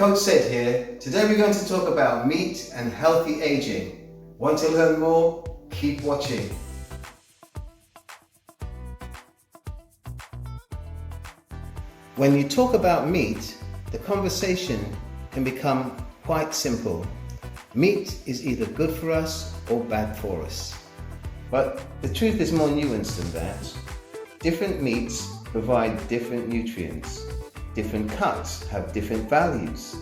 Coach said here, today we're going to talk about meat and healthy aging. Want to learn more? Keep watching. When you talk about meat, the conversation can become quite simple. Meat is either good for us or bad for us. But the truth is more nuanced than that. Different meats provide different nutrients. Different cuts have different values.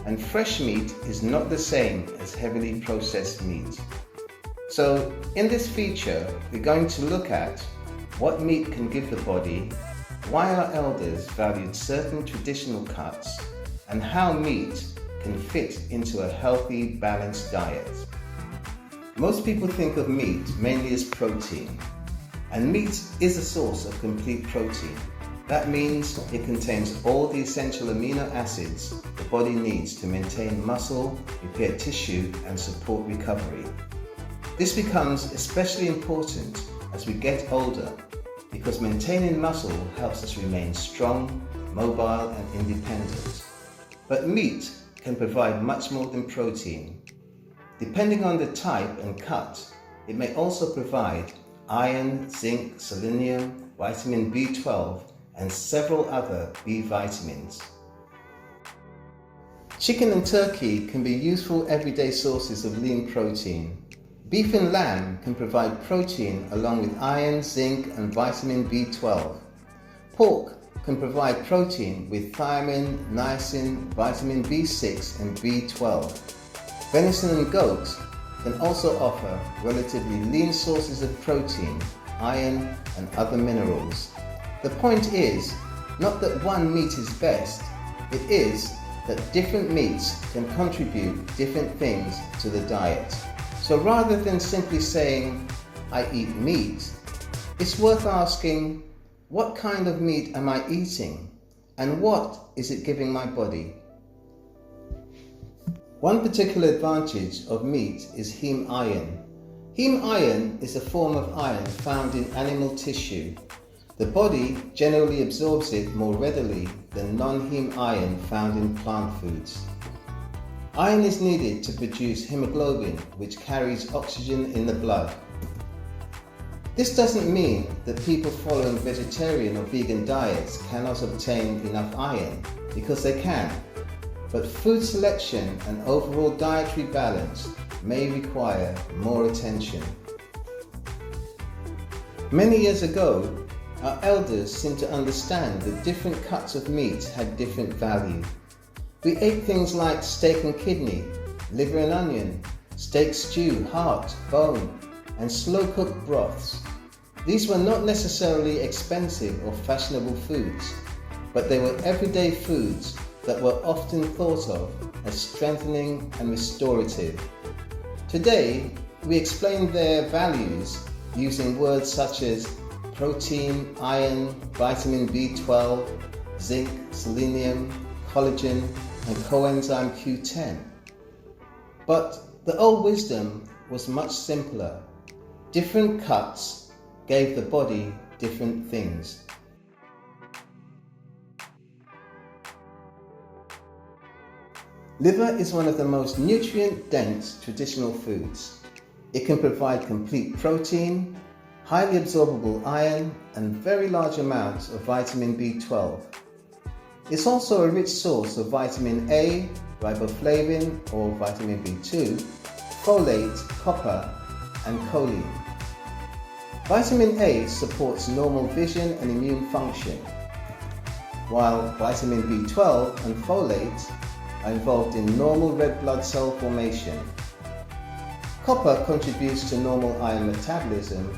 And fresh meat is not the same as heavily processed meat. So in this feature, we're going to look at what meat can give the body, why our elders valued certain traditional cuts, and how meat can fit into a healthy, balanced diet. Most people think of meat mainly as protein, and meat is a source of complete protein. That means it contains all the essential amino acids the body needs to maintain muscle, repair tissue, and support recovery. This becomes especially important as we get older because maintaining muscle helps us remain strong, mobile, and independent. But meat can provide much more than protein. Depending on the type and cut, it may also provide iron, zinc, selenium, vitamin B12, and several other B vitamins. Chicken and turkey can be useful everyday sources of lean protein. Beef and lamb can provide protein along with iron, zinc, and vitamin B12. Pork can provide protein with thiamine, niacin, vitamin B6, and B12. Venison and goat can also offer relatively lean sources of protein, iron, and other minerals. The point is not that one meat is best, it is that different meats can contribute different things to the diet. So rather than simply saying, I eat meat, it's worth asking, what kind of meat am I eating? And what is it giving my body? One particular advantage of meat is heme iron. Heme iron is a form of iron found in animal tissue. The body generally absorbs it more readily than non-heme iron found in plant foods. Iron is needed to produce hemoglobin, which carries oxygen in the blood. This doesn't mean that people following vegetarian or vegan diets cannot obtain enough iron, because they can. But food selection and overall dietary balance may require more attention. Many years ago, our elders seemed to understand that different cuts of meat had different value. We ate things like steak and kidney, liver and onion, steak stew, heart, bone, and slow-cooked broths. These were not necessarily expensive or fashionable foods, but they were everyday foods that were often thought of as strengthening and restorative. Today, we explain their values using words such as protein, iron, vitamin B12, zinc, selenium, collagen, and coenzyme Q10. But the old wisdom was much simpler. Different cuts gave the body different things. Liver is one of the most nutrient-dense traditional foods. It can provide complete protein, highly absorbable iron, and very large amounts of vitamin B12. It's also a rich source of vitamin A, riboflavin or vitamin B2, folate, copper, and choline. Vitamin A supports normal vision and immune function, while vitamin B12 and folate are involved in normal red blood cell formation. Copper contributes to normal iron metabolism,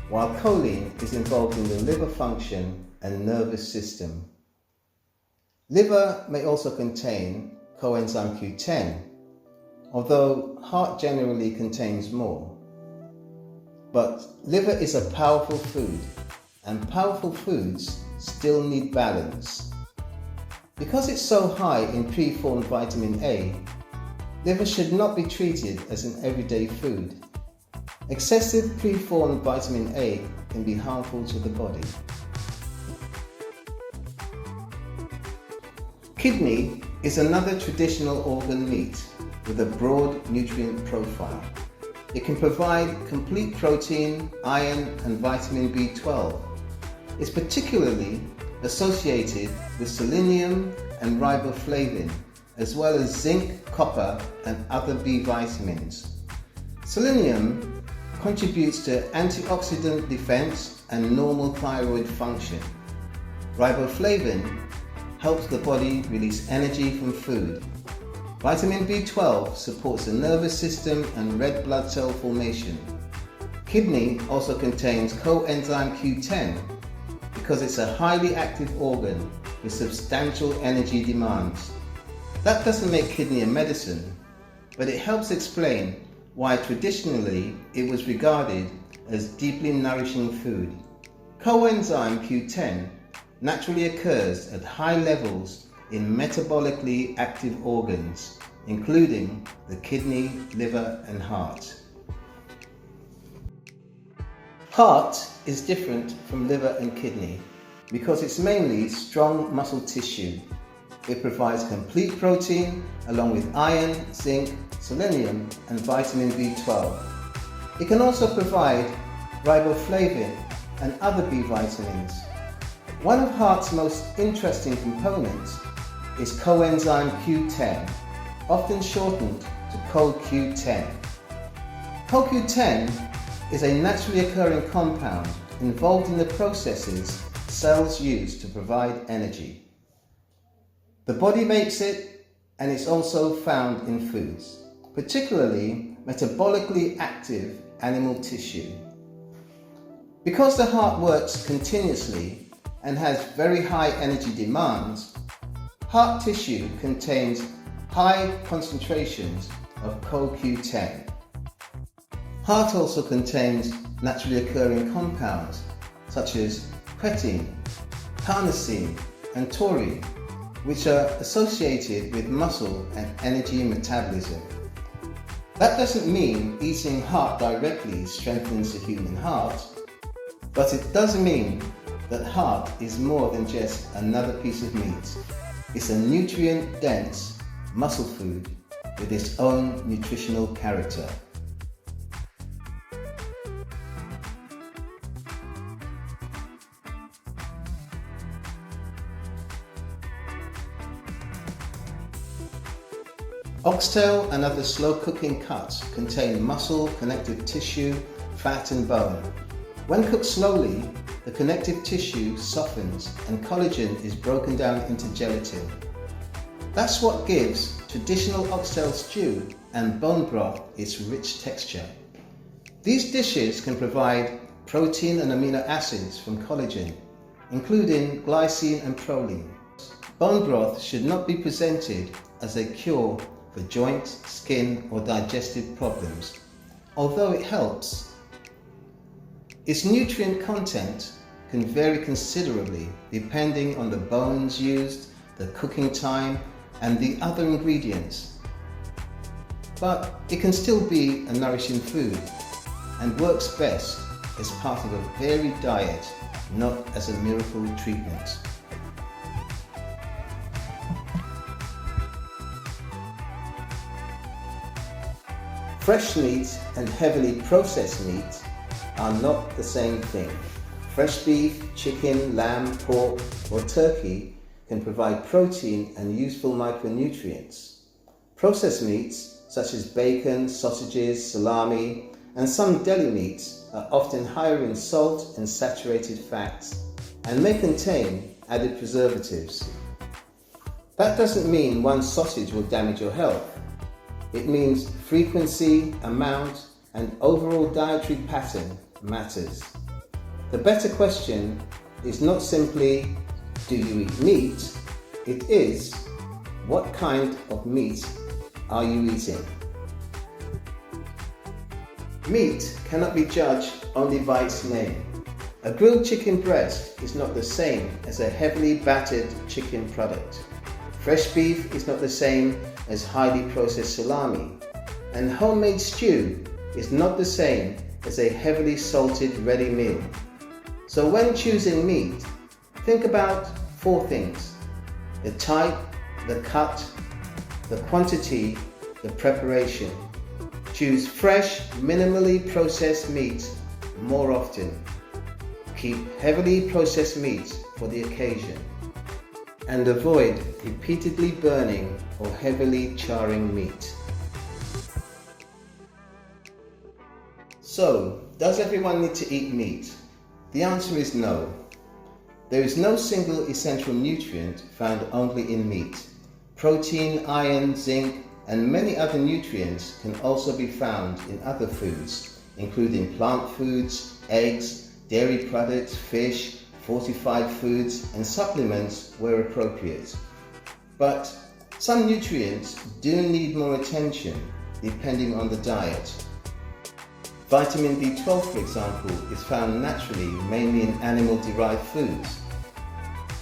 while choline is involved in the liver function and nervous system. Liver may also contain coenzyme Q10, although heart generally contains more. But liver is a powerful food, and powerful foods still need balance. Because it's so high in preformed vitamin A, liver should not be treated as an everyday food. Excessive preformed vitamin A can be harmful to the body. Kidney is another traditional organ meat with a broad nutrient profile. It can provide complete protein, iron and vitamin B12. It's particularly associated with selenium and riboflavin, as well as zinc, copper and other B vitamins. Selenium contributes to antioxidant defense and normal thyroid function. Riboflavin helps the body release energy from food. Vitamin B12 supports the nervous system and red blood cell formation. Kidney also contains coenzyme Q10 because it's a highly active organ with substantial energy demands. That doesn't make kidney a medicine, but it helps explain why traditionally it was regarded as deeply nourishing food. Coenzyme Q10 naturally occurs at high levels in metabolically active organs, including the kidney, liver and heart. Heart is different from liver and kidney because it's mainly strong muscle tissue. It provides complete protein along with iron, zinc, selenium and vitamin B12. It can also provide riboflavin and other B vitamins. One of heart's most interesting components is coenzyme Q10, often shortened to CoQ10. CoQ10 is a naturally occurring compound involved in the processes cells use to provide energy. The body makes it, and it's also found in foods, particularly metabolically active animal tissue. Because the heart works continuously and has very high energy demands, heart tissue contains high concentrations of CoQ10. Heart also contains naturally occurring compounds such as creatine, carnosine and taurine, which are associated with muscle and energy metabolism. That doesn't mean eating heart directly strengthens the human heart, but it does mean that heart is more than just another piece of meat. It's a nutrient-dense muscle food with its own nutritional character. Oxtail and other slow-cooking cuts contain muscle, connective tissue, fat and bone. When cooked slowly, the connective tissue softens and collagen is broken down into gelatin. That's what gives traditional oxtail stew and bone broth its rich texture. These dishes can provide protein and amino acids from collagen, including glycine and proline. Bone broth should not be presented as a cure for joint, skin or digestive problems, although it helps. Its nutrient content can vary considerably depending on the bones used, the cooking time and the other ingredients. But it can still be a nourishing food and works best as part of a varied diet, not as a miracle treatment. Fresh meat and heavily processed meat are not the same thing. Fresh beef, chicken, lamb, pork or turkey can provide protein and useful micronutrients. Processed meats such as bacon, sausages, salami and some deli meats are often higher in salt and saturated fats and may contain added preservatives. That doesn't mean one sausage will damage your health. It means frequency, amount and overall dietary pattern matters. The better question is not simply, do you eat meat? It is, what kind of meat are you eating? Meat cannot be judged only by its name. A grilled chicken breast is not the same as a heavily battered chicken product. Fresh beef is not the same as highly processed salami, and homemade stew is not the same as a heavily salted ready meal. So when choosing meat, think about 4 things: the type, the cut, the quantity, the preparation. Choose fresh, minimally processed meat more often. Keep heavily processed meat for the occasion. And avoid repeatedly burning or heavily charring meat. So, does everyone need to eat meat? The answer is no. There is no single essential nutrient found only in meat. Protein, iron, zinc, and many other nutrients can also be found in other foods, including plant foods, eggs, dairy products, fish, fortified foods, and supplements where appropriate. But some nutrients do need more attention depending on the diet. Vitamin B12, for example, is found naturally mainly in animal-derived foods.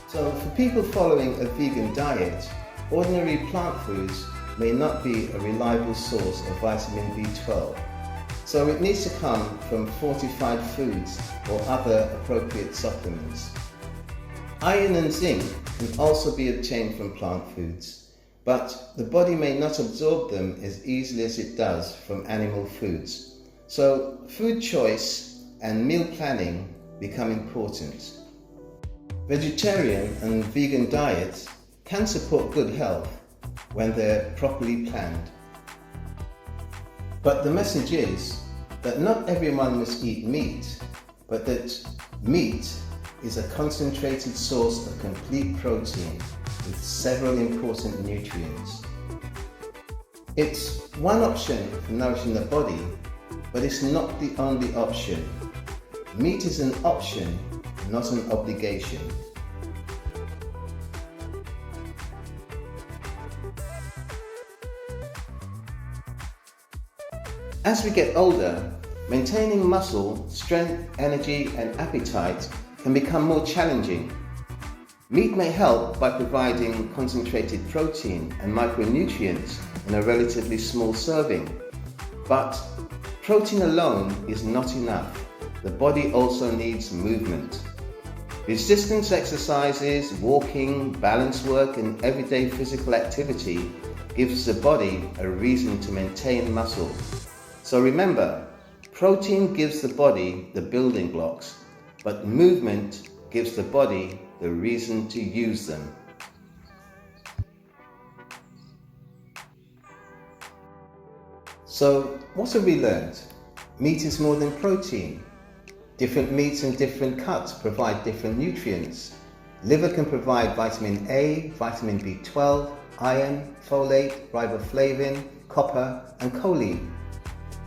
So for people following a vegan diet, ordinary plant foods may not be a reliable source of vitamin B12. So it needs to come from fortified foods or other appropriate supplements. Iron and zinc can also be obtained from plant foods, but the body may not absorb them as easily as it does from animal foods. So food choice and meal planning become important. Vegetarian and vegan diets can support good health when they're properly planned. But the message is that not everyone must eat meat, but that meat is a concentrated source of complete protein with several important nutrients. It's one option for nourishing the body, but it's not the only option. Meat is an option, not an obligation. As we get older, maintaining muscle, strength, energy, and appetite can become more challenging. Meat may help by providing concentrated protein and micronutrients in a relatively small serving, but protein alone is not enough. The body also needs movement. Resistance exercises, walking, balance work, and everyday physical activity gives the body a reason to maintain muscle. So remember, protein gives the body the building blocks, but movement gives the body the reason to use them. So, what have we learned? Meat is more than protein. Different meats and different cuts provide different nutrients. Liver can provide vitamin A, vitamin B12, iron, folate, riboflavin, copper, and choline.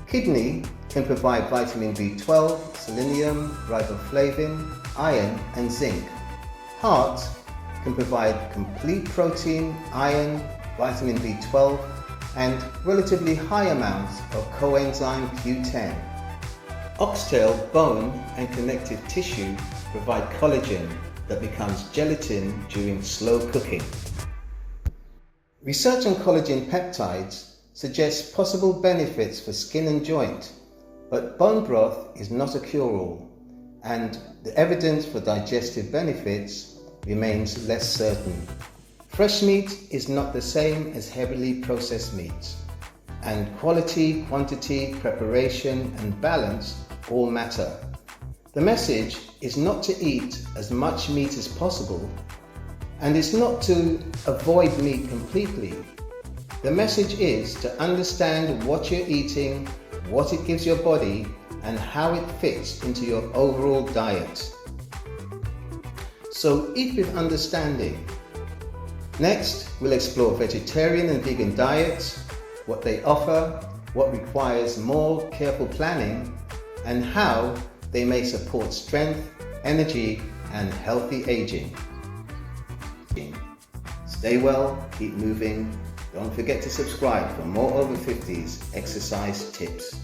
Kidney can provide vitamin B12, selenium, riboflavin, iron, and zinc. Heart can provide complete protein, iron, vitamin B12, and relatively high amounts of coenzyme Q10. Oxtail, bone, and connective tissue provide collagen that becomes gelatin during slow cooking. Research on collagen peptides suggests possible benefits for skin and joint, but bone broth is not a cure-all, and the evidence for digestive benefits remains less certain. Fresh meat is not the same as heavily processed meat, and quality, quantity, preparation, and balance all matter. The message is not to eat as much meat as possible, and it's not to avoid meat completely. The message is to understand what you're eating, what it gives your body, and how it fits into your overall diet. So eat with understanding. Next, we'll explore vegetarian and vegan diets, what they offer, what requires more careful planning, and how they may support strength, energy, and healthy aging. Stay well, keep moving. Don't forget to subscribe for more over 50s exercise tips.